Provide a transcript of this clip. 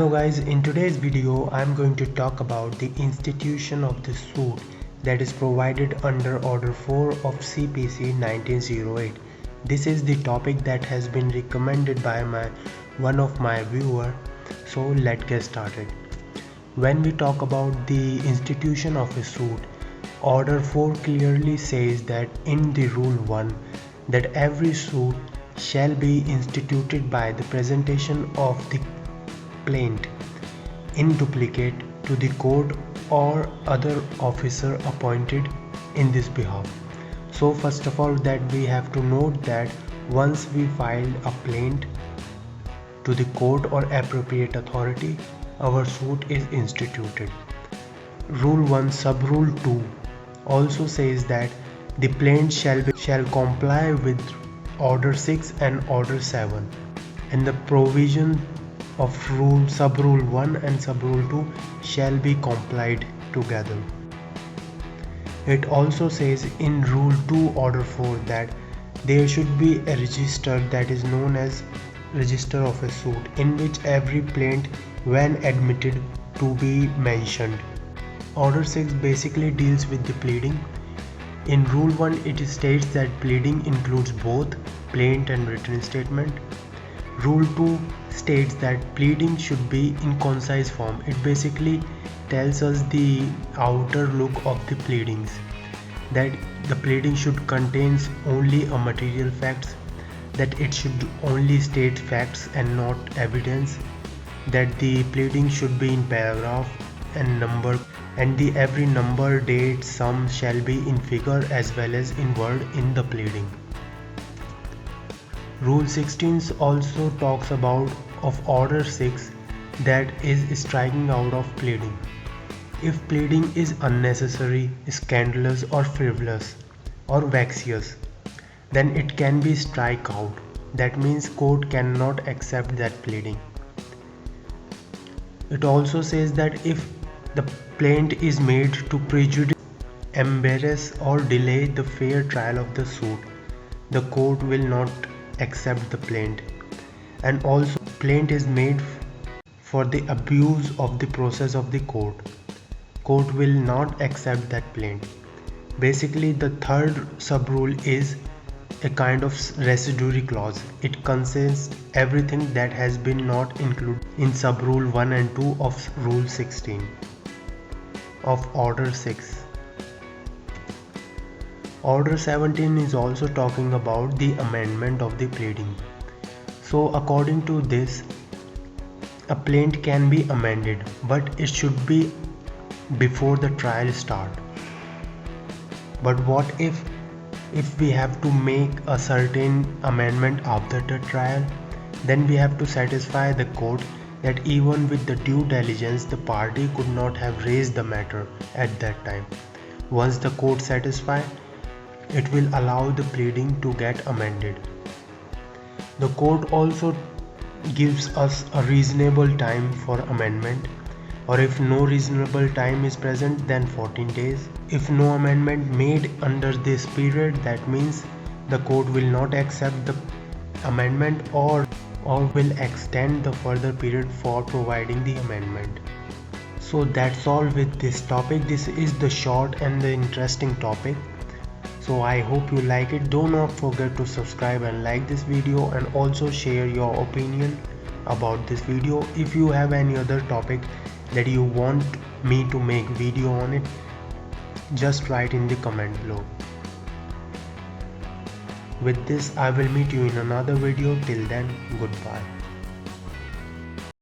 Hello guys, in today's video I'm going to talk about the institution of the suit that is provided under Order-4 of CPC 1908. This is the topic that has been recommended by one of my viewer, so let's get started. When we talk about the institution of a suit, Order-4 clearly says that in the Rule 1 that every suit shall be instituted by the presentation of the plaint in duplicate to the court or other officer appointed in this behalf. So first of all that we have to note that once we filed a plaint to the court or appropriate authority, our suit is instituted. Rule 1 sub-rule 2 also says that the plaint shall comply with Order 6 and Order 7, and the provision of sub-rule 1 and sub-rule 2 shall be complied together. It also says in Rule 2 Order 4 that there should be a register that is known as Register of a Suit, in which every plaint when admitted to be mentioned. Order 6 basically deals with the pleading. In Rule 1 it states that pleading includes both plaint and written statement. Rule 2 states that pleading should be in concise form. It basically tells us the outer look of the pleadings, that the pleading should contain only a material facts, that it should only state facts and not evidence, that the pleading should be in paragraph and number, and the every number, date, sum shall be in figure as well as in word in the pleading. Rule 16 also talks about of Order 6, that is striking out of pleading. If pleading is unnecessary, scandalous or frivolous or vexatious, then it can be strike out. That means court cannot accept that pleading. It also says that if the plaint is made to prejudice, embarrass or delay the fair trial of the suit, the court will not accept the plaint. And also plaint is made for the abuse of the process of the court will not accept that plaint. Basically the third sub-rule is a kind of residuary clause. It contains everything that has been not included in sub-rule 1 and 2 of Rule 16 of Order 6. Order 17 is also talking about the amendment of the pleading. So according to this, a plaint can be amended, but it should be before the trial start. But what if we have to make a certain amendment after the trial? Then we have to satisfy the court that even with the due diligence the party could not have raised the matter at that time. Once the court satisfies, it will allow the pleading to get amended. The court also gives us a reasonable time for amendment, or if no reasonable time is present, then 14 days. If no amendment made under this period, that means the court will not accept the amendment or will extend the further period for providing the amendment. So that's all with this topic. This is the short and the interesting topic. So I hope you like it. Do not forget to subscribe and like this video, and also share your opinion about this video. If you have any other topic that you want me to make video on it, just write in the comment below. With this I will meet you in another video. Till then, goodbye.